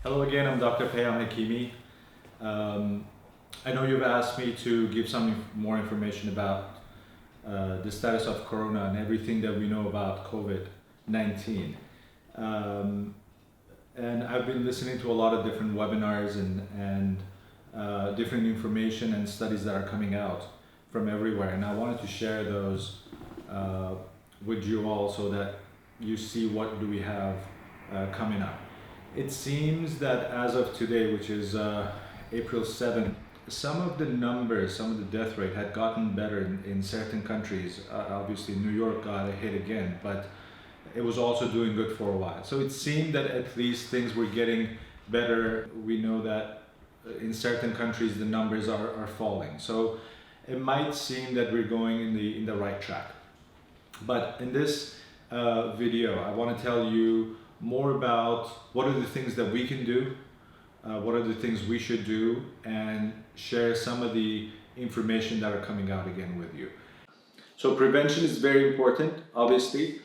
Hello again, I'm Dr. Payam Hakimi. I know you've asked me to give some more information about the status of Corona and everything that we know about COVID-19. And I've been listening to a lot of different webinars and different information and studies that are coming out from everywhere. And I wanted to share those with you all so that you see what do we have coming up. It seems that as of today, which is April 7th, some of the numbers, some of the death rate had gotten better in certain countries. Obviously, New York got a hit again, but it was also doing good for a while. So it seemed that at least things were getting better. We know that in certain countries the numbers are falling. So it might seem that we're going in the right track. But in this video, I want to tell you more about what are the things that we can do, what are the things we should do, and share some of the information that are coming out again with you. So prevention is very important, obviously,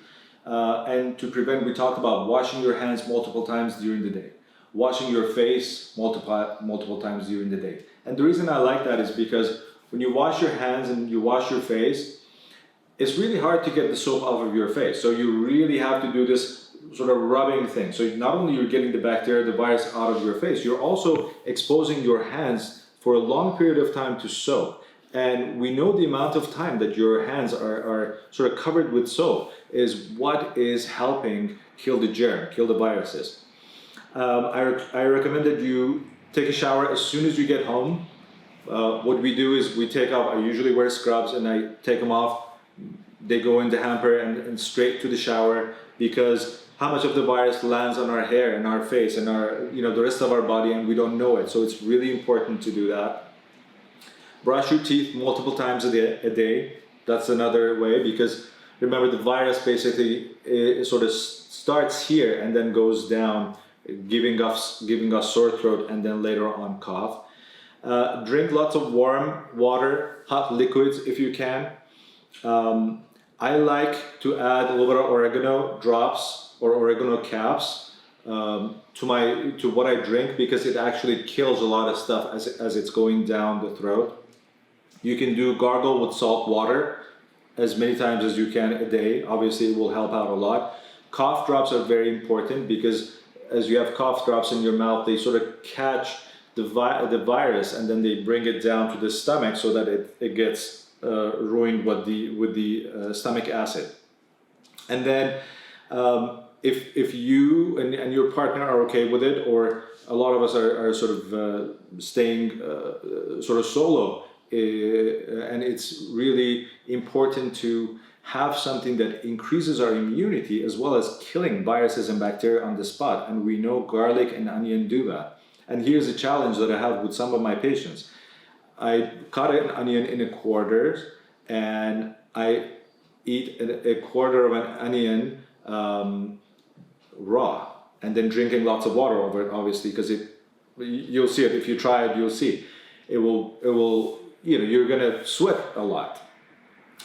and to prevent, we talked about washing your hands multiple times during the day, washing your face multiple times during the day. And the reason I like that is because when you wash your hands and you wash your face, it's really hard to get the soap off of your face. So you really have to do this sort of rubbing thing. So not only you're getting the bacteria, the virus out of your face, you're also exposing your hands for a long period of time to soap. And we know the amount of time that your hands are sort of covered with soap is what is helping kill the germ, kill the viruses. I recommend that you take a shower as soon as you get home. What we do is we take off, I usually wear scrubs and I take them off. They go in the hamper and straight to the shower, because how much of the virus lands on our hair and our face and our, the rest of our body, and we don't know it. So it's really important to do that. Brush your teeth multiple times a day. That's another way, because remember, the virus basically sort of starts here and then goes down, giving us sore throat and then later on cough. Drink lots of warm water, hot liquids if you can. I like to add a little bit of oregano drops or oregano caps to what I drink, because it actually kills a lot of stuff as it's going down the throat. You can do gargle with salt water as many times as you can a day. Obviously, it will help out a lot. Cough drops are very important, because as you have cough drops in your mouth, they sort of catch the virus and then they bring it down to the stomach so that it gets ruined with the stomach acid. And then if you and your partner are okay with it, or a lot of us are sort of staying sort of solo, and it's really important to have something that increases our immunity as well as killing viruses and bacteria on the spot. And we know garlic and onion do that. And here's a challenge that I have with some of my patients. I cut an onion in a quarter and I eat a quarter of an onion raw, and then drinking lots of water over it, obviously, because you'll see it. If you try it, you'll see it will you're gonna sweat a lot,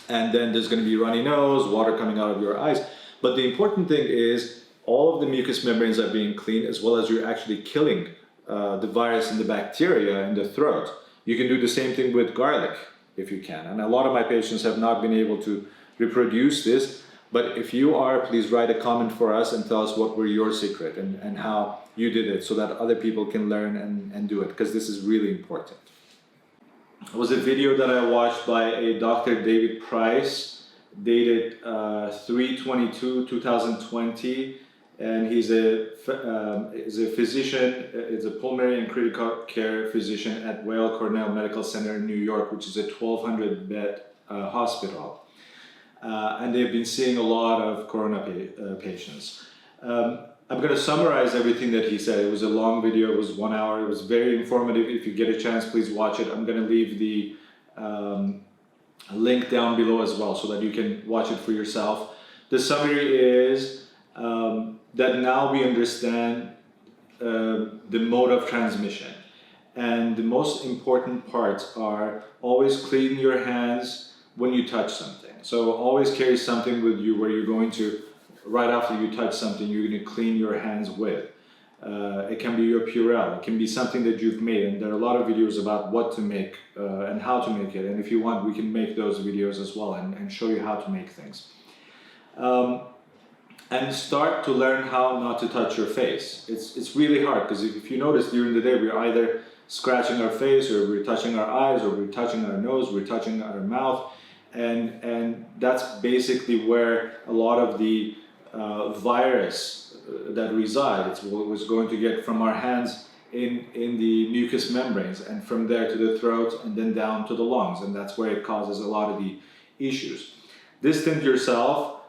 and then there's gonna be runny nose, water coming out of your eyes. But the important thing is all of the mucous membranes are being cleaned, as well as you're actually killing the virus and the bacteria in the throat. You can do the same thing with garlic if you can. And a lot of my patients have not been able to reproduce this, but if you are, please write a comment for us and tell us what were your secret and how you did it, so that other people can learn and do it, because this is really important. It was a video that I watched by a Dr. David Price, dated 3/22/2020. And he's a physician, is a pulmonary and critical care physician at Weill Cornell Medical Center in New York, which is a 1,200-bed hospital. And they've been seeing a lot of corona patients. I'm going to summarize everything that he said. It was a long video, it was 1 hour, it was very informative. If you get a chance, please watch it. I'm going to leave the link down below as well, so that you can watch it for yourself. The summary is that now we understand the mode of transmission, and the most important parts are always clean your hands when you touch something. So always carry something with you where you're going to, right after you touch something, you're going to clean your hands with. It can be your Purell. It can be something that you've made, and there are a lot of videos about what to make and how to make it. And if you want, we can make those videos as well and show you how to make things. And start to learn how not to touch your face. It's really hard because if you notice during the day, we're either scratching our face, or we're touching our eyes, or we're touching our nose, we're touching our mouth, and that's basically where a lot of the virus that resides was going to get from our hands in the mucous membranes, and from there to the throat, and then down to the lungs, and that's where it causes a lot of the issues. Distance yourself,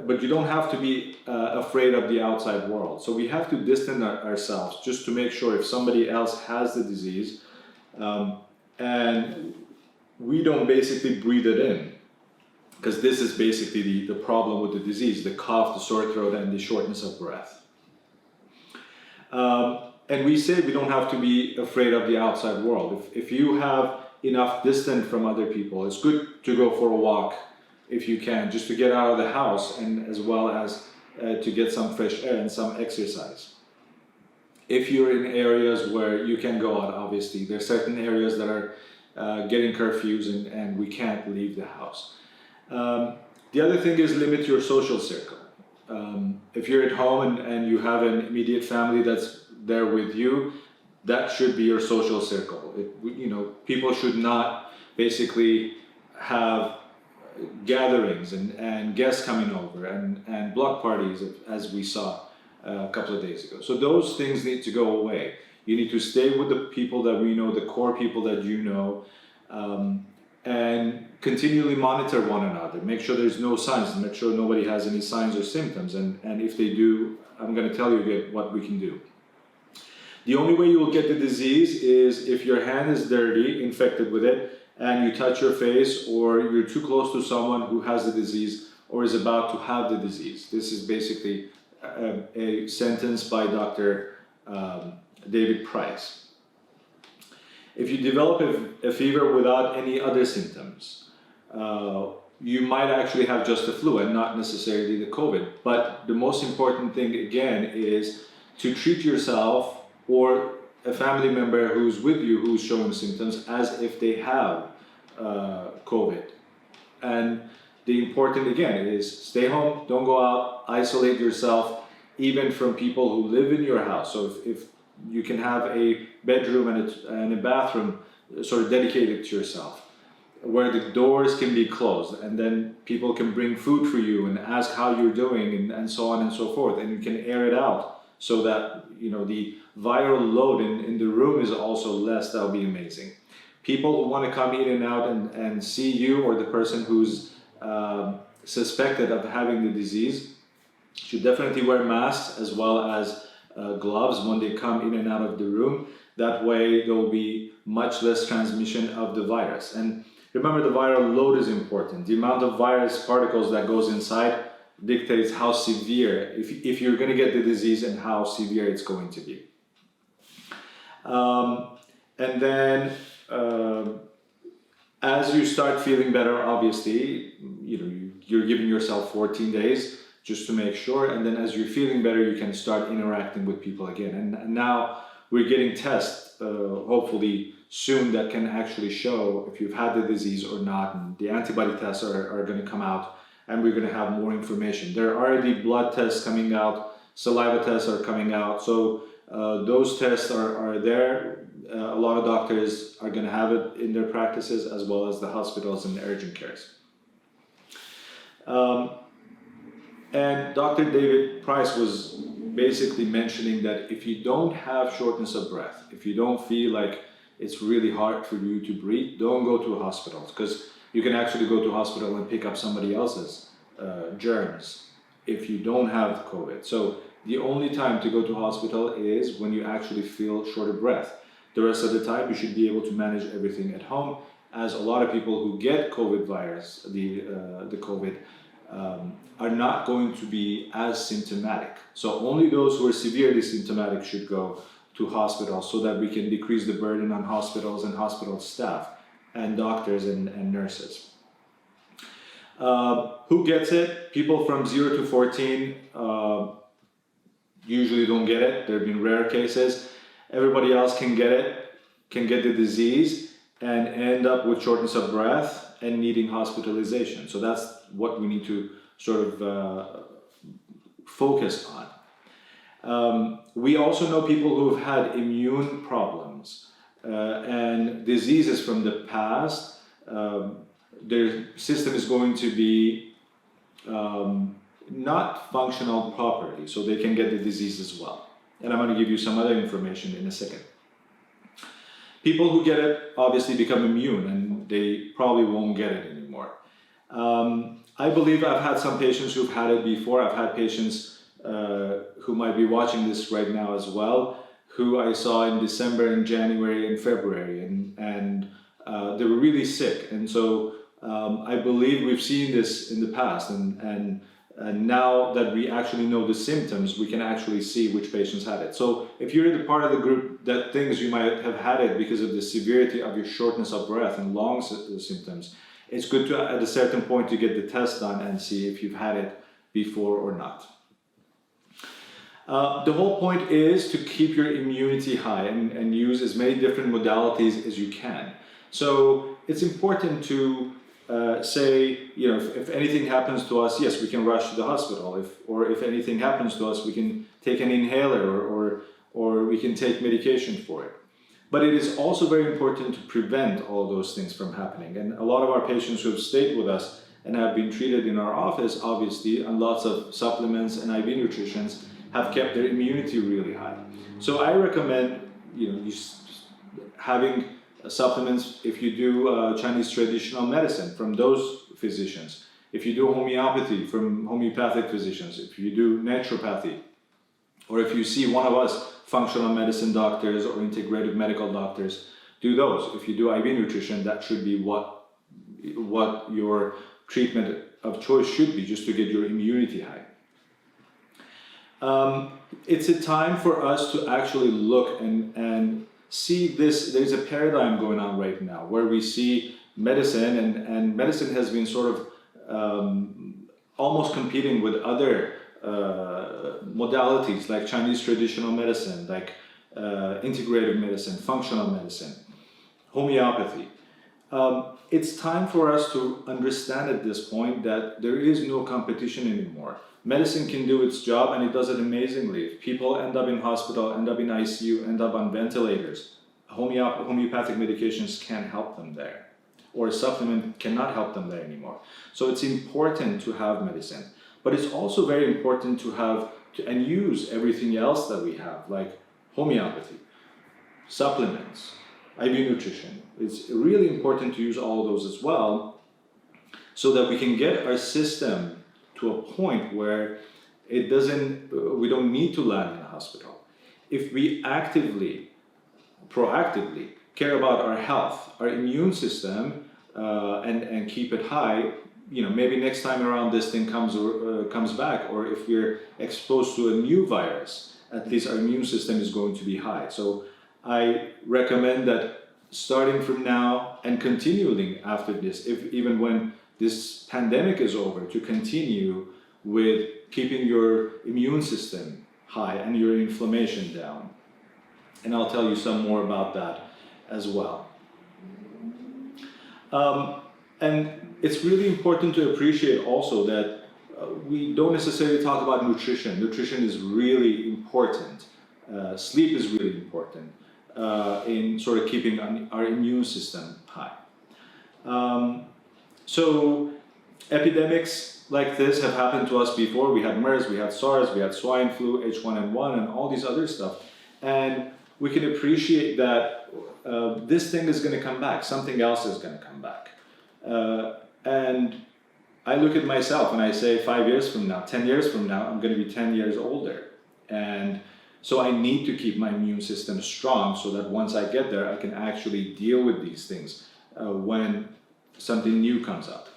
but you don't have to be afraid of the outside world. So we have to distance ourselves just to make sure if somebody else has the disease, and we don't basically breathe it in, because this is basically the problem with the disease: the cough, the sore throat, and the shortness of breath. And we say we don't have to be afraid of the outside world. If you have enough distance from other people, it's good to go for a walk if you can, just to get out of the house, and as well as to get some fresh air and some exercise. If you're in areas where you can go out, obviously, there are certain areas that are getting curfews and we can't leave the house. The other thing is limit your social circle. If you're at home and you have an immediate family that's there with you, that should be your social circle. People should not basically have gatherings and guests coming over and block parties, as we saw a couple of days ago. So those things need to go away. You need to stay with the people that we know, the core people that you know, and continually monitor one another. Make sure there's no signs, make sure nobody has any signs or symptoms, and if they do, I'm going to tell you again what we can do. The only way you will get the disease is if your hand is dirty, infected with it, and you touch your face, or you're too close to someone who has the disease or is about to have the disease. This is basically a sentence by Dr. David Price. If you develop a fever without any other symptoms, you might actually have just the flu and not necessarily the COVID. But the most important thing, again, is to treat yourself or a family member who's with you who's showing symptoms as if they have COVID. And the important, again, is stay home, don't go out, isolate yourself, even from people who live in your house. So if you can have a bedroom and a bathroom sort of dedicated to yourself, where the doors can be closed, and then people can bring food for you and ask how you're doing, and so on and so forth, and you can air it out so that the viral load in the room is also less. That would be amazing. People who want to come in and out and see you or the person who's suspected of having the disease should definitely wear masks as well as gloves when they come in and out of the room. That way there will be much less transmission of the virus. And remember, the viral load is important. The amount of virus particles that goes inside dictates how severe, if you're going to get the disease, and how severe it's going to be. And then as you start feeling better, obviously, you're giving yourself 14 days just to make sure. And then as you're feeling better, you can start interacting with people again. And now we're getting tests, hopefully soon, that can actually show if you've had the disease or not. And the antibody tests are going to come out, and we're going to have more information. There are already blood tests coming out, saliva tests are coming out. So those tests are there. A lot of doctors are going to have it in their practices, as well as the hospitals and the urgent cares. And Dr. David Price was basically mentioning that if you don't have shortness of breath, if you don't feel like it's really hard for you to breathe, don't go to a hospital, because you can actually go to a hospital and pick up somebody else's germs if you don't have COVID. So the only time to go to hospital is when you actually feel short of breath. The rest of the time, you should be able to manage everything at home, as a lot of people who get COVID virus, the COVID, are not going to be as symptomatic. So only those who are severely symptomatic should go to hospitals, so that we can decrease the burden on hospitals and hospital staff and doctors and nurses. Who gets it? People from 0 to 14. usually don't get it. There have been rare cases. Everybody else can get it, can get the disease, and end up with shortness of breath and needing hospitalization. So that's what we need to sort of focus on. We also know people who have had immune problems and diseases from the past. Their system is going to be not functional properly, so they can get the disease as well. And I'm going to give you some other information in a second. People who get it obviously become immune, and they probably won't get it anymore. I believe I've had some patients who've had it before. I've had patients who might be watching this right now as well, who I saw in December and January and February, and they were really sick. And so I believe we've seen this in the past, and now that we actually know the symptoms, we can actually see which patients had it. So if you're the part of the group that thinks you might have had it because of the severity of your shortness of breath and lung symptoms, it's good to, at a certain point, to get the test done and see if you've had it before or not. The whole point is to keep your immunity high and use as many different modalities as you can. So it's important to say, you know, if anything happens to us, yes, we can rush to the hospital. If anything happens to us, we can take an inhaler or we can take medication for it. But it is also very important to prevent all those things from happening. And a lot of our patients who have stayed with us and have been treated in our office, obviously, and lots of supplements and IV nutritions, have kept their immunity really high. So I recommend, you know, having supplements if you do Chinese traditional medicine from those physicians, if you do homeopathy from homeopathic physicians, if you do naturopathy, or if you see one of us functional medicine doctors or integrative medical doctors, do those. If you do IV nutrition, that should be what your treatment of choice should be, just to get your immunity high. It's a time for us to actually look and see this. There's a paradigm going on right now where we see medicine, and medicine has been sort of almost competing with other modalities like Chinese traditional medicine, like integrative medicine, functional medicine, homeopathy. It's time for us to understand at this point that there is no competition anymore. Medicine can do its job, and it does it amazingly. If people end up in hospital, end up in ICU, end up on ventilators, homeopathic medications can't help them there, or a supplement cannot help them there anymore. So it's important to have medicine, but it's also very important to have and use everything else that we have, like homeopathy, supplements, IV nutrition. It's really important to use all those as well, so that we can get our system to a point where we don't need to land in a hospital. If we proactively care about our health, our immune system, and keep it high, you know, maybe next time around this thing comes back, or if we're exposed to a new virus, at least our immune system is going to be high. So I recommend that starting from now and continuing after this, even when this pandemic is over, to continue with keeping your immune system high and your inflammation down. And I'll tell you some more about that as well. And it's really important to appreciate also that we don't necessarily talk about nutrition. Nutrition is really important. Sleep is really important in sort of keeping our immune system high. So epidemics like this have happened to us before. We had MERS, we had SARS, we had swine flu, H1N1, and all these other stuff. And we can appreciate that this thing is going to come back. Something else is going to come back. And I look at myself and I say 5 years from now, 10 years from now, I'm going to be 10 years older. And so I need to keep my immune system strong so that once I get there, I can actually deal with these things when something new comes up.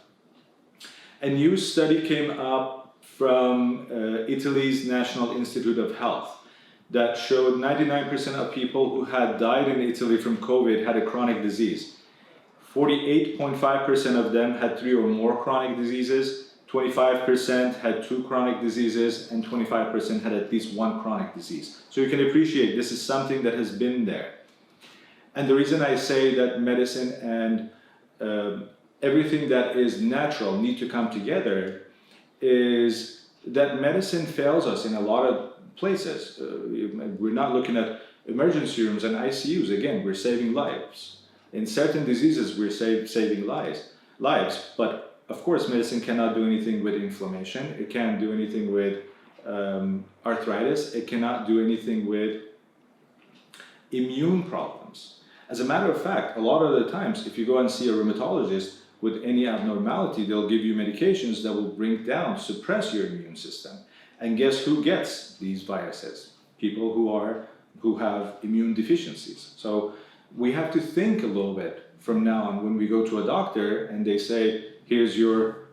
A new study came up from Italy's National Institute of Health that showed 99% of people who had died in Italy from COVID had a chronic disease. 48.5% of them had 3 or more chronic diseases, 25% had 2 chronic diseases, and 25% had at least 1 chronic disease. So you can appreciate this is something that has been there. And the reason I say that medicine and everything that is natural need to come together is that medicine fails us in a lot of places. We're not looking at emergency rooms and ICUs. Again, we're saving lives. In certain diseases, we're saving lives. But of course, medicine cannot do anything with inflammation. It can't do anything with arthritis. It cannot do anything with immune problems. As a matter of fact, a lot of the times, if you go and see a rheumatologist with any abnormality, they'll give you medications that will bring down, suppress your immune system. And guess who gets these viruses? People who have immune deficiencies. So we have to think a little bit from now on when we go to a doctor and they say, here's your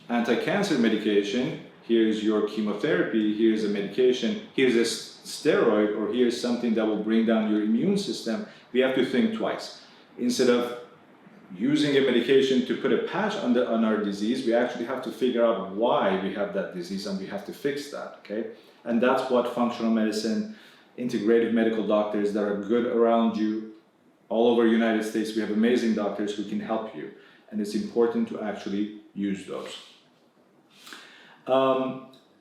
anti-cancer medication, here's your chemotherapy, here's a medication, here's a steroid, or here's something that will bring down your immune system. We have to think twice. Instead of using a medication to put a patch on our disease, we actually have to figure out why we have that disease, and we have to fix that, okay? And that's what functional medicine, integrative medical doctors that are good around you all over the United States, we have amazing doctors who can help you, and it's important to actually use those.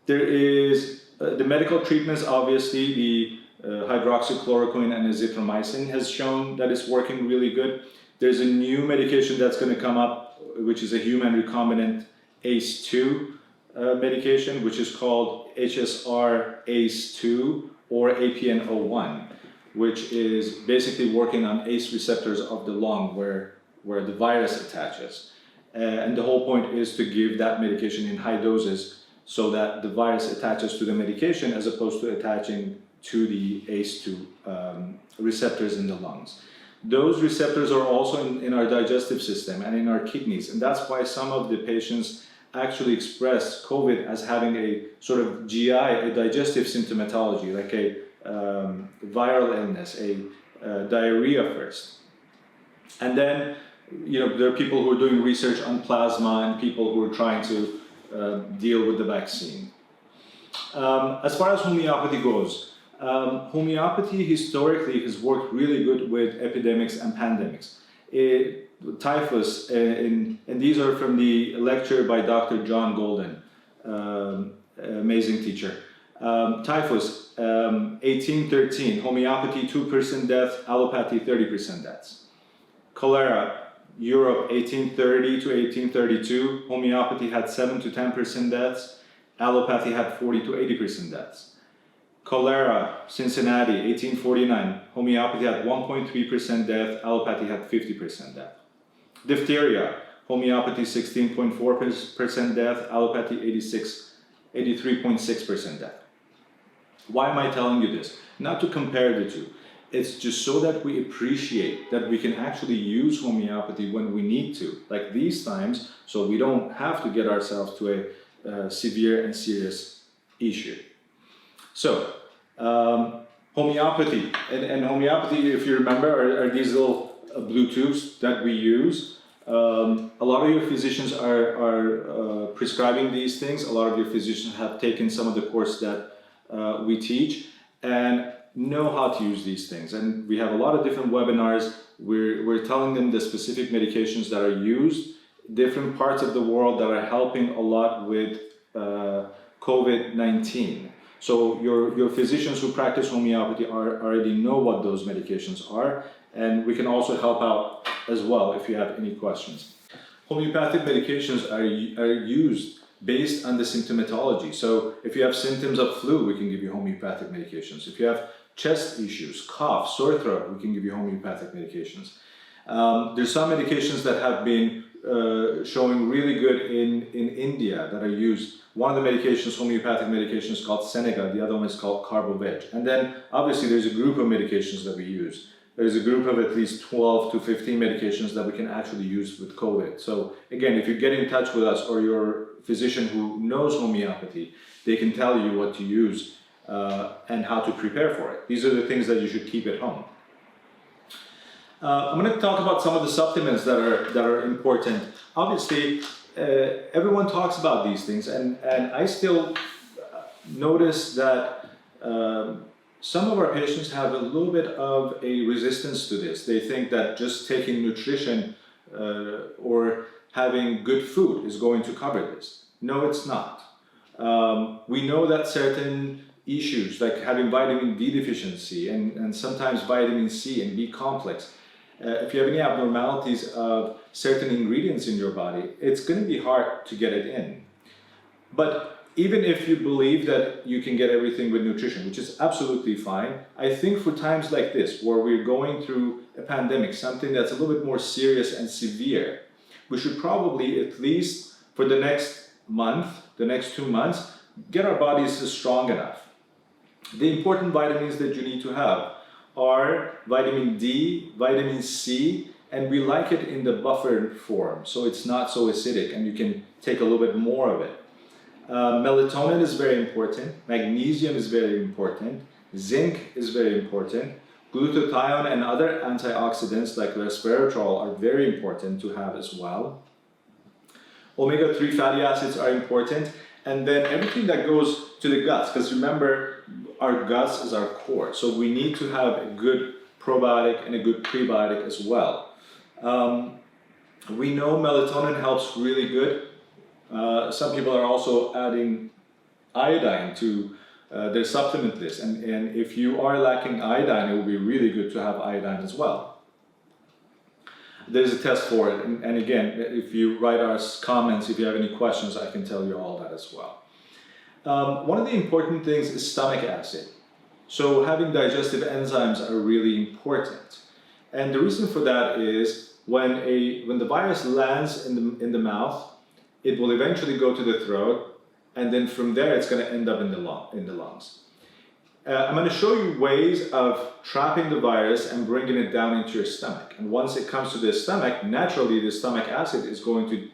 There is the medical treatments, obviously, the hydroxychloroquine and azithromycin has shown that it's working really good. There's a new medication that's going to come up, which is a human recombinant ACE2 medication, which is called HSR ACE2 or APN01, which is basically working on ACE receptors of the lung where the virus attaches. And the whole point is to give that medication in high doses so that the virus attaches to the medication as opposed to attaching to the ACE2 receptors in the lungs. Those receptors are also in our digestive system and in our kidneys, and that's why some of the patients actually express COVID as having a sort of GI, a digestive symptomatology, like a viral illness, a diarrhea first. And then, there are people who are doing research on plasma and people who are trying to deal with the vaccine. As far as homeopathy goes, homeopathy historically has worked really good with epidemics and pandemics. Typhus, and these are from the lecture by Dr. John Golden, amazing teacher. Typhus, 1813, homeopathy 2% death, allopathy 30% deaths. Cholera, Europe, 1830 to 1832, homeopathy had 7 to 10% deaths, allopathy had 40 to 80% deaths. Cholera, Cincinnati, 1849, homeopathy had 1.3% death, allopathy had 50% death. Diphtheria, homeopathy 16.4% death, allopathy 83.6% death. Why am I telling you this? Not to compare the two. It's just so that we appreciate that we can actually use homeopathy when we need to, like these times, so we don't have to get ourselves to a severe and serious issue. So, homeopathy, and homeopathy, if you remember, are these little blue tubes that we use. A lot of your physicians are prescribing these things. A lot of your physicians have taken some of the course that we teach and know how to use these things. And we have a lot of different webinars. We're telling them the specific medications that are used, different parts of the world that are helping a lot with COVID-19. So your physicians who practice homeopathy already know what those medications are, and we can also help out as well if you have any questions. Homeopathic medications are used based on the symptomatology. So if you have symptoms of flu, we can give you homeopathic medications. If you have chest issues, cough, sore throat, we can give you homeopathic medications. There's some medications that have been showing really good in India that are used. One of the medications, homeopathic medications, is called Seneca. The other one is called Carboveg. And then obviously there's a group of medications that we use. There's a group of at least 12 to 15 medications that we can actually use with COVID. So again, if you get in touch with us or your physician who knows homeopathy, they can tell you what to use and how to prepare for it. These are the things that you should keep at home. I'm going to talk about some of the supplements that are important. Obviously, everyone talks about these things, and I still notice that some of our patients have a little bit of a resistance to this. They think that just taking nutrition or having good food is going to cover this. No, it's not. We know that certain issues like having vitamin D deficiency and sometimes vitamin C and B complex, if you have any abnormalities of certain ingredients in your body, it's going to be hard to get it in. But even if you believe that you can get everything with nutrition, which is absolutely fine, I think for times like this, where we're going through a pandemic, something that's a little bit more serious and severe, we should probably, at least for the next month, the next 2 months, get our bodies strong enough. The important vitamins that you need to have are vitamin D, vitamin C, and we like it in the buffered form, so it's not so acidic and you can take a little bit more of it. Melatonin is very important, magnesium is very important, zinc is very important, glutathione and other antioxidants like resveratrol are very important to have as well. Omega-3 fatty acids are important, and then everything that goes to the guts, because remember, our guts is our core, so we need to have a good probiotic and a good prebiotic as well. We know melatonin helps really good. Some people are also adding iodine to their supplement list, and if you are lacking iodine, it will be really good to have iodine as well. There's a test for it, and again, if you write us comments, if you have any questions, I can tell you all that as well. One of the important things is stomach acid. So having digestive enzymes are really important. And the reason for that is when the virus lands in the mouth, it will eventually go to the throat, and then from there it's going to end up in the lungs. I'm going to show you ways of trapping the virus and bringing it down into your stomach. And once it comes to the stomach, naturally the stomach acid is going to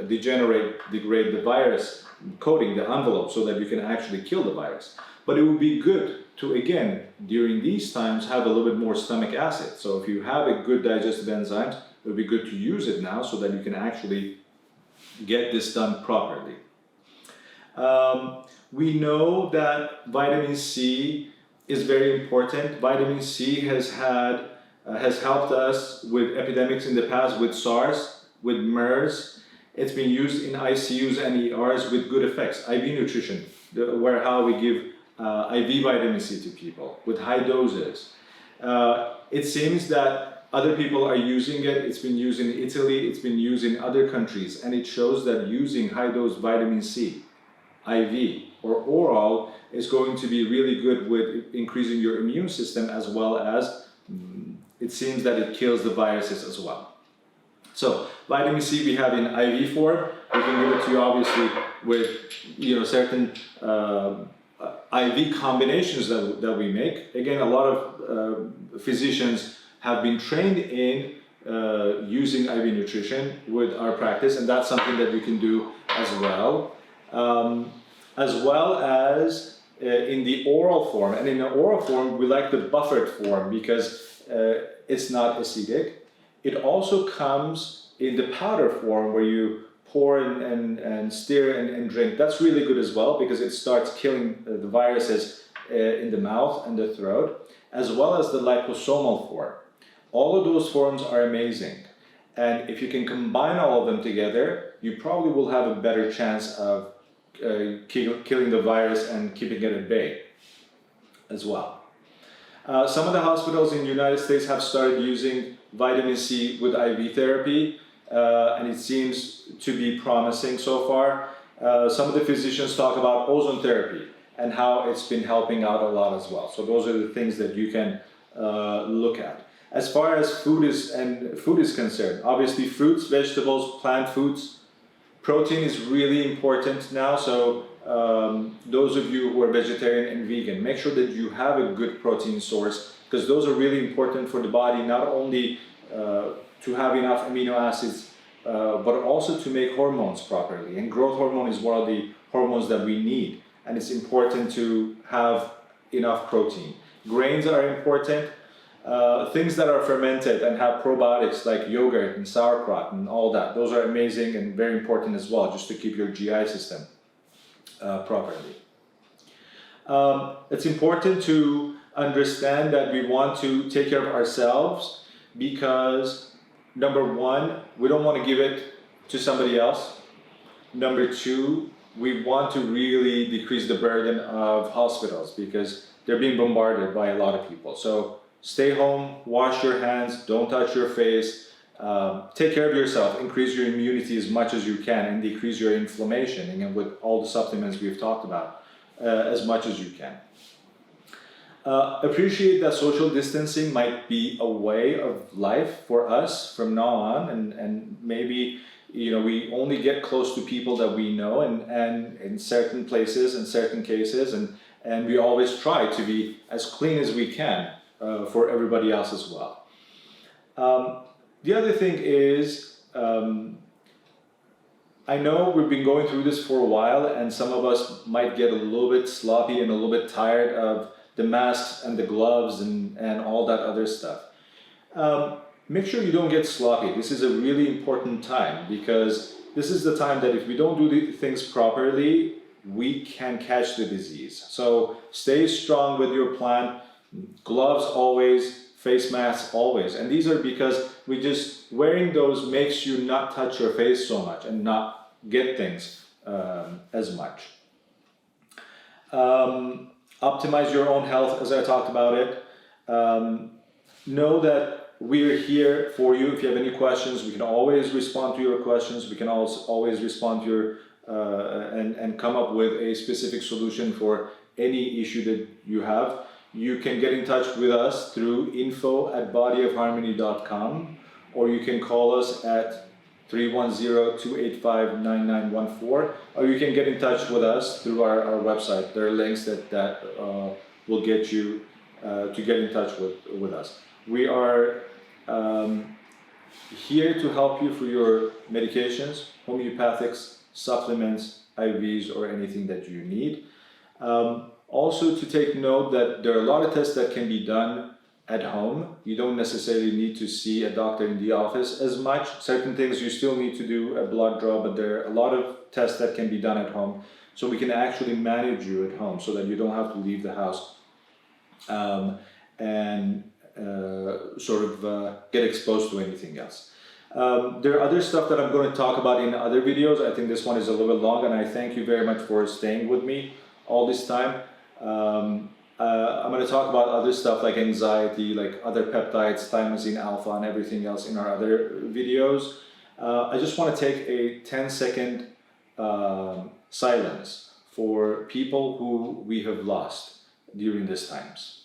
degrade the virus coating, the envelope, so that you can actually kill the virus. But it would be good to, again, during these times, have a little bit more stomach acid. So if you have a good digestive enzymes, it would be good to use it now so that you can actually get this done properly. We know that vitamin C is very important. Vitamin C has helped us with epidemics in the past, with SARS, with MERS. It's been used in ICUs and ERs with good effects. IV nutrition, how we give IV vitamin C to people with high doses. It seems that other people are using it. It's been used in Italy, it's been used in other countries, and it shows that using high dose vitamin C, IV or oral, is going to be really good with increasing your immune system, as well as it seems that it kills the viruses as well. So vitamin C we have in IV form. We can give it to you obviously with certain IV combinations that we make. Again, a lot of physicians have been trained in using IV nutrition with our practice, and that's something that you can do as well. As well as in the oral form. And in the oral form, we like the buffered form because it's not acidic. It also comes in the powder form where you pour and stir and drink. That's really good as well because it starts killing the viruses in the mouth and the throat, as well as the liposomal form. All of those forms are amazing. And if you can combine all of them together, you probably will have a better chance of killing the virus and keeping it at bay as well. Some of the hospitals in the United States have started using vitamin C with IV therapy, and it seems to be promising so far. Some of the physicians talk about ozone therapy and how it's been helping out a lot as well. So those are the things that you can look at. As far as food is concerned, obviously fruits, vegetables, plant foods. Protein is really important now, so those of you who are vegetarian and vegan, make sure that you have a good protein source, because those are really important for the body, not only to have enough amino acids, but also to make hormones properly. And growth hormone is one of the hormones that we need, and it's important to have enough protein. Grains are important. Things that are fermented and have probiotics like yogurt and sauerkraut and all that, those are amazing and very important as well, just to keep your GI system properly. It's important to understand that we want to take care of ourselves because, number one, we don't want to give it to somebody else. Number two, we want to really decrease the burden of hospitals because they're being bombarded by a lot of people. So stay home, wash your hands, don't touch your face, take care of yourself, increase your immunity as much as you can and decrease your inflammation, again, with all the supplements we've talked about, as much as you can. Appreciate that social distancing might be a way of life for us from now on, and maybe we only get close to people that we know and in certain places and certain cases, and we always try to be as clean as we can for everybody else as well. The other thing is, I know we've been going through this for a while, and some of us might get a little bit sloppy and a little bit tired of the masks and the gloves and all that other stuff. Make sure you don't get sloppy. This is a really important time because this is the time that if we don't do the things properly, we can catch the disease. So stay strong with your plan. Gloves always, face masks always. And these are because wearing those makes you not touch your face so much and not get things as much. Optimize your own health, as I talked about it. Know that we're here for you. If you have any questions, we can always respond to your questions. We can always respond to your and come up with a specific solution for any issue that you have. You can get in touch with us through info@bodyofharmony.com, or you can call us at 310-285-9914, or you can get in touch with us through our website. There are links that will get you to get in touch with us. We are here to help you for your medications, homeopathics, supplements, IVs, or anything that you need. Also to take note that there are a lot of tests that can be done at home. You don't necessarily need to see a doctor in the office as much. Certain things you still need to do a blood draw, but there are a lot of tests that can be done at home. So we can actually manage you at home so that you don't have to leave the house and get exposed to anything else. There are other stuff that I'm going to talk about in other videos. I think this one is a little bit long, and I thank you very much for staying with me all this time. I'm going to talk about other stuff like anxiety, like other peptides, thymosin alpha, and everything else in our other videos. I just want to take a 10-second silence for people who we have lost during these times.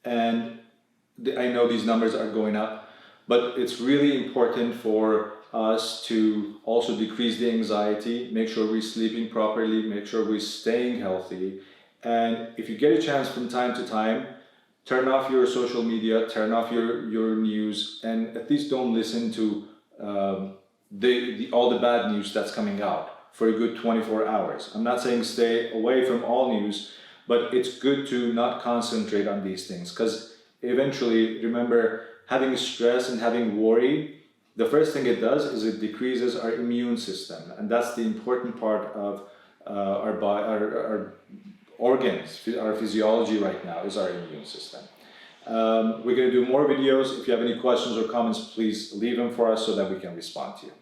And I know these numbers are going up, but it's really important for us to also decrease the anxiety, make sure we're sleeping properly, make sure we're staying healthy. And if you get a chance from time to time, turn off your social media, turn off your news, and at least don't listen to all the bad news that's coming out for a good 24 hours. I'm not saying stay away from all news, but it's good to not concentrate on these things, because eventually, remember, having stress and having worry, the first thing it does is it decreases our immune system, and that's the important part of our organs, our physiology right now is our immune system. We're going to do more videos. If you have any questions or comments, please leave them for us so that we can respond to you.